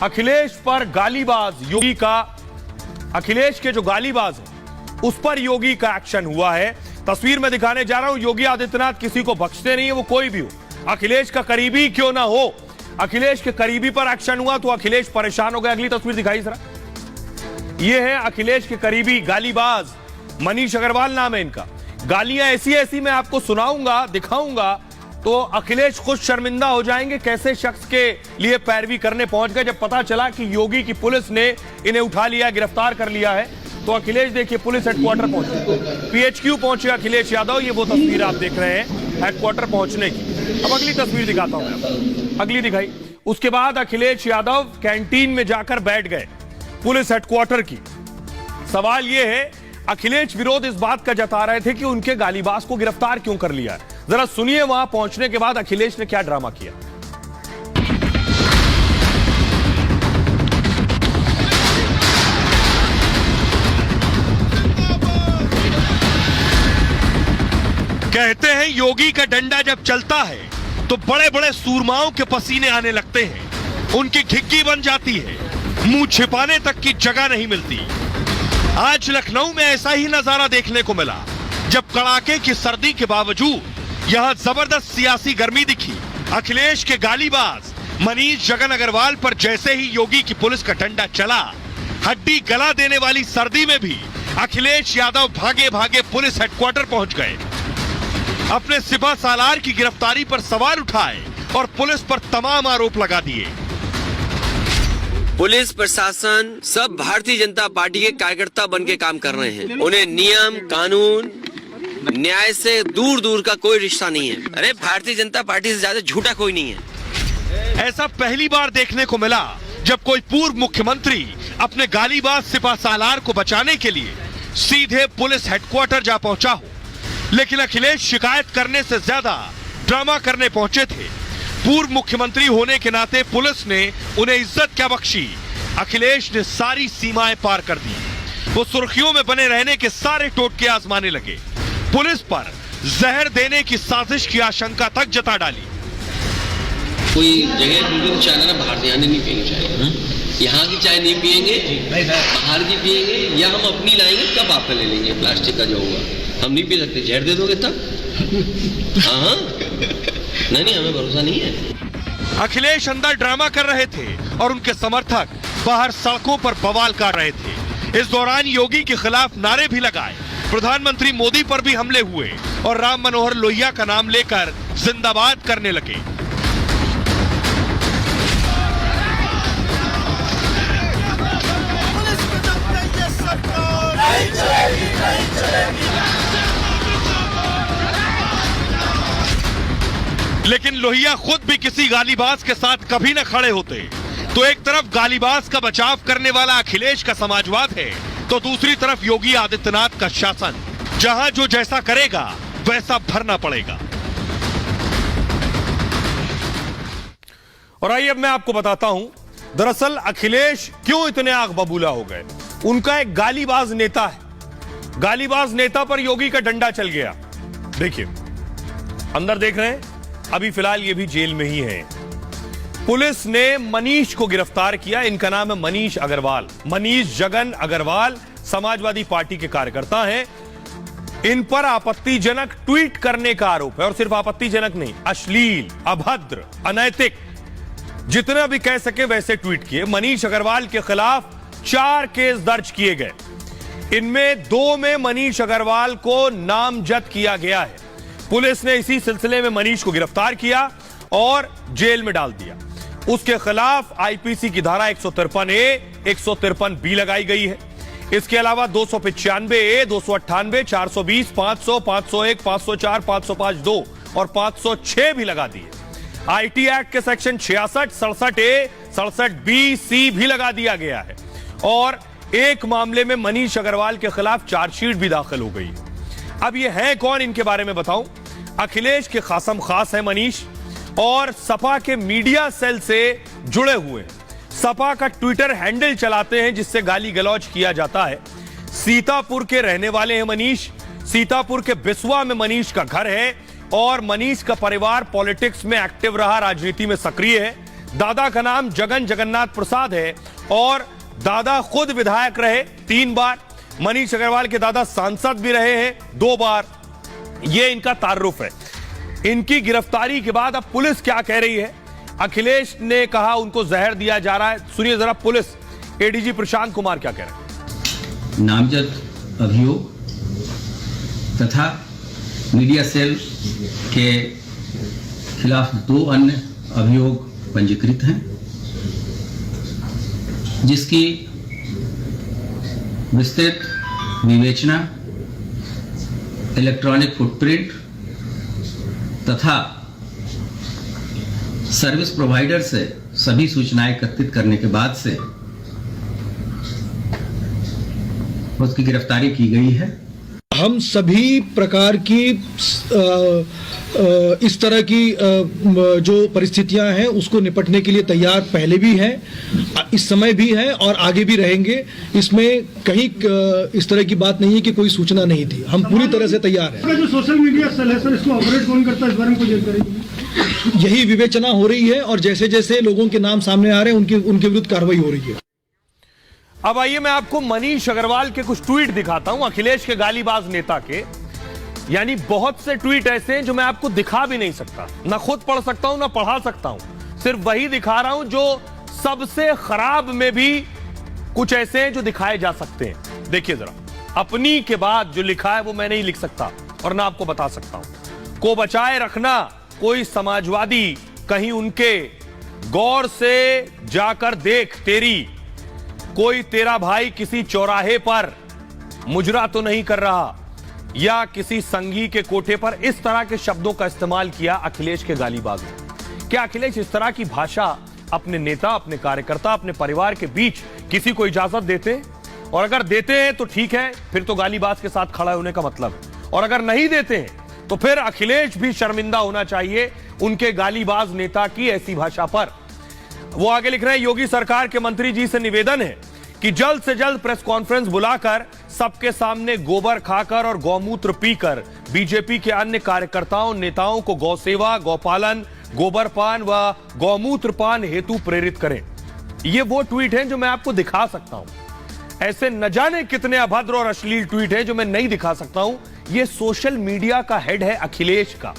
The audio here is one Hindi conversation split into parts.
अखिलेश पर गालीबाज योगी का, अखिलेश के जो गालीबाज है उस पर योगी का एक्शन हुआ है। तस्वीर में दिखाने जा रहा हूं। योगी आदित्यनाथ किसी को बख्शते नहीं है, वो कोई भी हो, अखिलेश का करीबी क्यों ना हो। अखिलेश के करीबी पर एक्शन हुआ तो अखिलेश परेशान हो गए। अगली तस्वीर दिखाई जरा। ये है अखिलेश के करीबी गालीबाज, मनीष अग्रवाल नाम है इनका। गालियां ऐसी ऐसी मैं आपको सुनाऊंगा, दिखाऊंगा तो अखिलेश खुद शर्मिंदा हो जाएंगे कैसे शख्स के लिए पैरवी करने पहुंच गए। जब पता चला कि योगी की पुलिस ने इन्हें उठा लिया, गिरफ्तार कर लिया है, तो अखिलेश देखिए पुलिस हेडक्वार्टर पहुंचे, पीएचक्यू पहुंचे अखिलेश यादव। ये वो तस्वीर आप देख रहे हैं हेडक्वार्टर पहुंचने की। अब अगली तस्वीर दिखाता हूं मैं, अगली दिखाई। उसके बाद अखिलेश यादव कैंटीन में जाकर बैठ गए पुलिस हेडक्वार्टर की। सवाल यह है, अखिलेश विरोध इस बात का जता रहे थे कि उनके गालीबाज को गिरफ्तार क्यों कर लिया है। जरा सुनिए वहां पहुंचने के बाद अखिलेश ने क्या ड्रामा किया। कहते हैं योगी का डंडा जब चलता है तो बड़े बड़े सूरमाओं के पसीने आने लगते हैं, उनकी घिग्गी बन जाती है, मुंह छिपाने तक की जगह नहीं मिलती। आज लखनऊ में ऐसा ही नजारा देखने को मिला जब कड़ाके की सर्दी के बावजूद यहां जबरदस्त सियासी गर्मी दिखी। अखिलेश के गालीबाज मनीष जगन अग्रवाल पर जैसे ही योगी की पुलिस का डंडा चला, हड्डी गला देने वाली सर्दी में भी अखिलेश यादव भागे भागे पुलिस हेडक्वार्टर पहुंच गए। अपने सिपा सालार की गिरफ्तारी पर सवाल उठाए और पुलिस पर तमाम आरोप लगा दिए। पुलिस प्रशासन सब भारतीय जनता पार्टी के कार्यकर्ता बन के काम कर रहे हैं। उन्हें नियम कानून न्याय से दूर दूर का कोई रिश्ता नहीं है। अरे भारतीय जनता पार्टी से ज्यादा झूठा कोई नहीं है। ऐसा पहली बार देखने को मिला जब कोई पूर्व मुख्यमंत्री अपने गालीबाज सिपा सालार को बचाने के लिए सीधे पुलिस हेडक्वार्टर जा पहुंचा हो। लेकिन अखिलेश शिकायत करने से ज्यादा ड्रामा करने पहुंचे थे। पूर्व मुख्यमंत्री होने के नाते पुलिस ने उन्हें इज्जत क्या बख्शी। अखिलेश ने सारी सीमाएं पार कर दी। वो सुर्खियों में बने रहने के सारे टोटके आजमाने लगे। पुलिस पर जहर देने की साजिश की आशंका तक जता डाली। कोई जगह बिल्कुल चाय ना बाहर से आने नहीं पियेंगे चाय, यहाँ की चाय नहीं पियेंगे, बाहर की पियेंगे, या हम अपनी लाएंगे कब आपका ले लेंगे। प्लास्टिक का जो होगा हम नहीं पी सकते। जहर दे दोगे तब? हाँ नहीं हमें भरोसा नहीं है। अखिलेश अंदर ड्रामा कर रहे थे और उनके समर्थक बाहर सड़कों पर बवाल कर रहे थे। इस दौरान योगी के खिलाफ नारे भी लगाए, प्रधानमंत्री मोदी पर भी हमले हुए और राम मनोहर लोहिया का नाम लेकर जिंदाबाद करने लगे। लेकिन लोहिया खुद भी किसी गालीबाज के साथ कभी न खड़े होते। तो एक तरफ गालीबाज का बचाव करने वाला अखिलेश का समाजवाद है, तो दूसरी तरफ योगी आदित्यनाथ का शासन, जहां जो जैसा करेगा वैसा भरना पड़ेगा। और आइए अब मैं आपको बताता हूं दरअसल अखिलेश क्यों इतने आग बबूला हो गए। उनका एक गालीबाज नेता है, गालीबाज नेता पर योगी का डंडा चल गया। देखिए अंदर देख रहे हैं, अभी फिलहाल ये भी जेल में ही है। पुलिस ने मनीष को गिरफ्तार किया। इनका नाम है मनीष अग्रवाल, मनीष जगन अग्रवाल, समाजवादी पार्टी के कार्यकर्ता हैं। इन पर आपत्तिजनक ट्वीट करने का आरोप है, और सिर्फ आपत्तिजनक नहीं, अश्लील, अभद्र, अनैतिक, जितना भी कह सके वैसे ट्वीट किए। मनीष अग्रवाल के खिलाफ 4 केस दर्ज किए गए। इनमें 2 में मनीष अग्रवाल को नामजद किया गया है। पुलिस ने इसी सिलसिले में मनीष को गिरफ्तार किया और जेल में डाल दिया। उसके खिलाफ आईपीसी की धारा 153A, 153B लगाई गई है। इसके अलावा 295A, 298, 420, 500, 501, 504, 505(2) और 506 भी लगा दिए। आईटी एक्ट के सेक्शन 66, 67A, 67B, C भी लगा दिया गया है। और एक मामले में मनीष अग्रवाल के खिलाफ चार्जशीट भी दाखिल हो गई है। अब ये है कौन, इनके बारे में बताऊं। अखिलेश के खासम खास है मनीष, और सपा के मीडिया सेल से जुड़े हुए, सपा का ट्विटर हैंडल चलाते हैं जिससे गाली गलौज किया जाता है। सीतापुर के रहने वाले हैं मनीष। सीतापुर के बिस्वा में मनीष का घर है और मनीष का परिवार पॉलिटिक्स में एक्टिव रहा, राजनीति में सक्रिय है। दादा का नाम जगन जगन्नाथ प्रसाद है और दादा खुद विधायक रहे 3 बार। मनीष अग्रवाल के दादा सांसद भी रहे हैं 2 बार। यह इनका तारुफ है। इनकी गिरफ्तारी के बाद अब पुलिस क्या कह रही है? अखिलेश ने कहा उनको जहर दिया जा रहा है। सुनिए जरा पुलिस एडीजी प्रशांत कुमार क्या कह रहे हैं। नामजद अभियोग तथा मीडिया सेल के खिलाफ 2 अन्य अभियोग पंजीकृत हैं, जिसकी विस्तृत विवेचना इलेक्ट्रॉनिक फुटप्रिंट तथा सर्विस प्रोवाइडर से सभी सूचनाएं एकत्रित करने के बाद से उसकी गिरफ्तारी की गई है। हम सभी प्रकार की इस तरह की जो परिस्थितियां हैं उसको निपटने के लिए तैयार पहले भी हैं, इस समय भी हैं और आगे भी रहेंगे। इसमें कहीं इस तरह की बात नहीं है कि कोई सूचना नहीं थी। हम पूरी तरह से तैयार हैं। जो सोशल मीडिया सेल है सर, इसको ऑपरेट कौन करता है, इस बारे में कुछ जानकारी? यही विवेचना हो रही है और जैसे जैसे लोगों के नाम सामने आ रहे हैं उनके विरुद्ध कार्रवाई हो रही है। अब आइए मैं आपको मनीष अग्रवाल के कुछ ट्वीट दिखाता हूं, अखिलेश के गालीबाज नेता के। यानी बहुत से ट्वीट ऐसे हैं जो मैं आपको दिखा भी नहीं सकता, ना खुद पढ़ सकता हूं ना पढ़ा सकता हूं। सिर्फ वही दिखा रहा हूं जो सबसे खराब में भी कुछ ऐसे हैं जो दिखाए जा सकते हैं। देखिए जरा, अपनी के बाद जो लिखा है वो मैं नहीं लिख सकता और ना आपको बता सकता हूं। को बचाए रखना कोई समाजवादी, कहीं उनके गौर से जाकर देख तेरी, कोई तेरा भाई किसी चौराहे पर मुजरा तो नहीं कर रहा, या किसी संगी के कोठे पर। इस तरह के शब्दों का इस्तेमाल किया अखिलेश के गालीबाज ने। क्या अखिलेश इस तरह की भाषा अपने नेता, अपने कार्यकर्ता, अपने परिवार के बीच किसी को इजाजत देते हैं? और अगर देते हैं तो ठीक है, फिर तो गालीबाज के साथ खड़ा होने का मतलब। और अगर नहीं देते हैं तो फिर अखिलेश भी शर्मिंदा होना चाहिए उनके गालीबाज नेता की ऐसी भाषा पर। वो आगे लिख रहे हैं, योगी सरकार के मंत्री जी से निवेदन है कि जल्द से जल्द प्रेस कॉन्फ्रेंस बुलाकर सबके सामने गोबर खाकर और गौमूत्र पीकर बीजेपी के अन्य कार्यकर्ताओं नेताओं को गौसेवा, गौपालन, गोबरपान व गौमूत्र पान हेतु प्रेरित करें। ये वो ट्वीट हैं जो मैं आपको दिखा सकता हूं। ऐसे न जाने कितने अभद्र और अश्लील ट्वीट हैं जो मैं नहीं दिखा सकता हूं। ये सोशल मीडिया का हेड है अखिलेश का।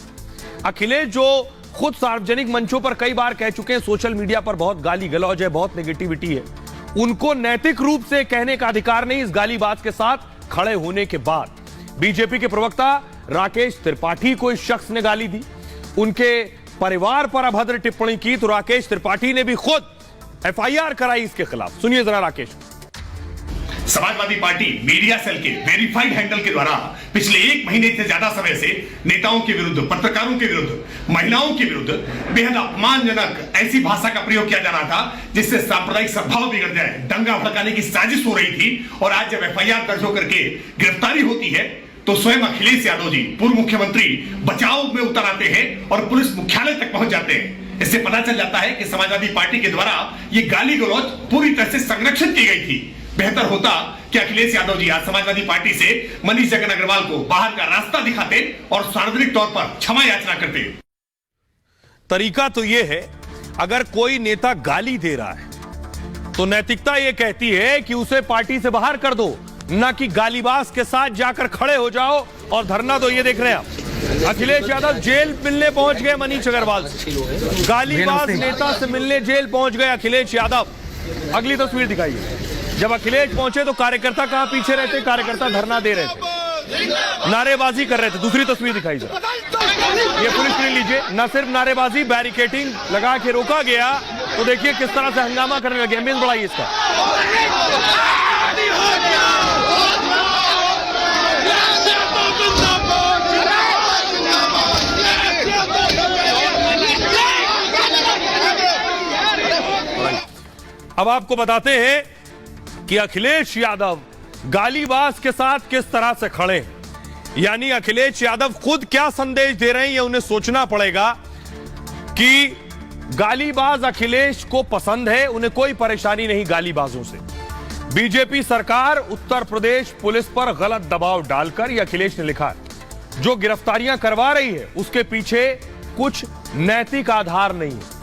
अखिलेश जो खुद सार्वजनिक मंचों पर कई बार कह चुके हैं सोशल मीडिया पर बहुत गाली गलौज है, बहुत नेगेटिविटी है। उनको नैतिक रूप से कहने का अधिकार नहीं इस गालीबाज के साथ खड़े होने के बाद। बीजेपी के प्रवक्ता राकेश त्रिपाठी को इस शख्स ने गाली दी, उनके परिवार पर अभद्र टिप्पणी की, तो राकेश त्रिपाठी ने भी खुद एफआईआर कराई इसके खिलाफ। सुनिए जरा Rakesh. Samajwadi party media cell के वेरीफाइड हैंडल के द्वारा पिछले 1 महीने से ज्यादा समय से नेताओं के विरुद्ध, पत्रकारों के विरुद्ध, महिलाओं के विरुद्ध बेहद अपमानजनक ऐसी भाषा का प्रयोग किया जा रहा था जिससे सांप्रदायिक सद्भाव बिगड़ जाए, दंगा भड़काने की साजिश हो रही थी। और आज जब एफआईआर दर्ज होकर के गिरफ्तारी होती है तो स्वयं अखिलेश यादव जी, पूर्व मुख्यमंत्री, बचाव में उतर आते हैं और पुलिस मुख्यालय तक पहुंच जाते हैं। इससे पता चल जाता है कि समाजवादी पार्टी के द्वारा ये गाली गलौज पूरी तरह से संरक्षित की गई थी। बेहतर होता कि अखिलेश यादव जी आज समाजवादी पार्टी से मनीष जगन अग्रवाल को बाहर का रास्ता दिखाते और सार्वजनिक तौर पर क्षमा याचना करते। तरीका तो यह है, अगर कोई नेता गाली दे रहा है तो नैतिकता यह कहती है कि उसे पार्टी से बाहर कर दो, ना कि गालीबाज के साथ जाकर खड़े हो जाओ और धरना दो। ये देख रहे हैं आप, अखिलेश यादव जेल मिलने पहुंच गए मनीष अग्रवाल से, गालीबाज नेता से मिलने जेल पहुंच गए अखिलेश यादव। अगली तस्वीर दिखाइए। जब अखिलेश पहुंचे तो कार्यकर्ता कहां पीछे रहते? कार्यकर्ता धरना दे रहे थे, नारेबाजी कर रहे थे। दूसरी तस्वीर दिखाई जरा, ये पुलिस स्क्रीन लीजिए। न सिर्फ नारेबाजी, बैरिकेटिंग लगा के रोका गया, तो देखिए किस तरह से हंगामा करने लगे। एम्बियंस बढ़ाइए इसका। अब आपको बताते हैं कि अखिलेश यादव गालीबाज के साथ किस तरह से खड़े हैं। यानी अखिलेश यादव खुद क्या संदेश दे रहे हैं, ये उन्हें सोचना पड़ेगा कि गालीबाज अखिलेश को पसंद है, उन्हें कोई परेशानी नहीं गालीबाजों से। बीजेपी सरकार उत्तर प्रदेश पुलिस पर गलत दबाव डालकर, ये अखिलेश ने लिखा है, जो गिरफ्तारियां करवा रही है उसके पीछे कुछ नैतिक आधार नहीं है।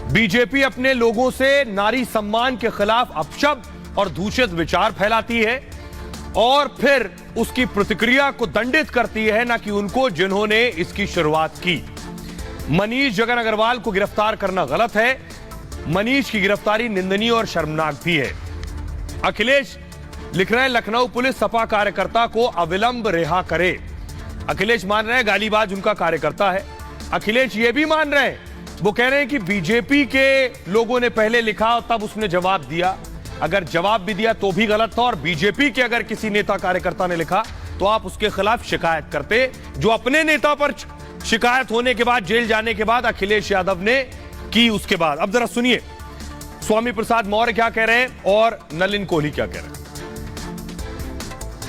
बीजेपी अपने लोगों से नारी सम्मान के खिलाफ अपशब्द और दूषित विचार फैलाती है और फिर उसकी प्रतिक्रिया को दंडित करती है, ना कि उनको जिन्होंने इसकी शुरुआत की। मनीष जगन अग्रवाल को गिरफ्तार करना गलत है। मनीष की गिरफ्तारी निंदनीय और शर्मनाक भी है। अखिलेश लिख रहे हैं, लखनऊ पुलिस सपा कार्यकर्ता को अविलंब रिहा करे। अखिलेश मान रहे हैं गालीबाज उनका कार्यकर्ता है। अखिलेश ये भी मान रहे हैं, वो कह रहे हैं कि बीजेपी के लोगों ने पहले लिखा और तब उसने जवाब दिया। अगर जवाब भी दिया तो भी गलत था, और बीजेपी के अगर किसी नेता कार्यकर्ता ने लिखा तो आप उसके खिलाफ शिकायत करते। जो अपने नेता पर शिकायत होने के बाद, जेल जाने के बाद अखिलेश यादव ने की उसके बाद। अब जरा सुनिए स्वामी प्रसाद मौर्य क्या कह रहे हैं और नलिन कोहली क्या कह रहे हैं।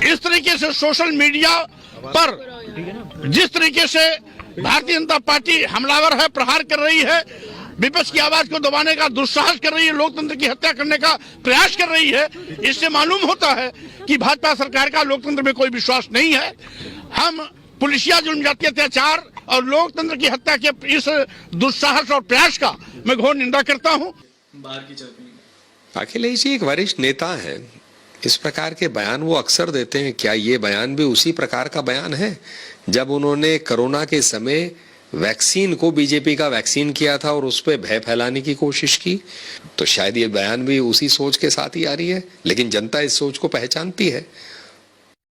इस तरीके से सोशल मीडिया पर जिस तरीके से भारतीय जनता पार्टी हमलावर है, प्रहार कर रही है, विपक्ष की आवाज को दबाने का दुस्साहस कर रही है, लोकतंत्र की हत्या करने का प्रयास कर रही है, इससे मालूम होता है कि भाजपा सरकार का लोकतंत्र में कोई विश्वास नहीं है। हम पुलिसिया जुल्म, जातीय अत्याचार और लोकतंत्र की हत्या के इस दुस्साहस और प्रयास का मैं घोर निंदा करता हूं। अखिलेश जी एक वरिष्ठ नेता है, इस प्रकार के बयान वो अक्सर देते हैं। क्या ये बयान भी उसी प्रकार का बयान है जब उन्होंने कोरोना के समय वैक्सीन को बीजेपी का वैक्सीन किया था और उस पर भय फैलाने की कोशिश की? तो शायद ये बयान भी उसी सोच के साथ ही आ रही है, लेकिन जनता इस सोच को पहचानती है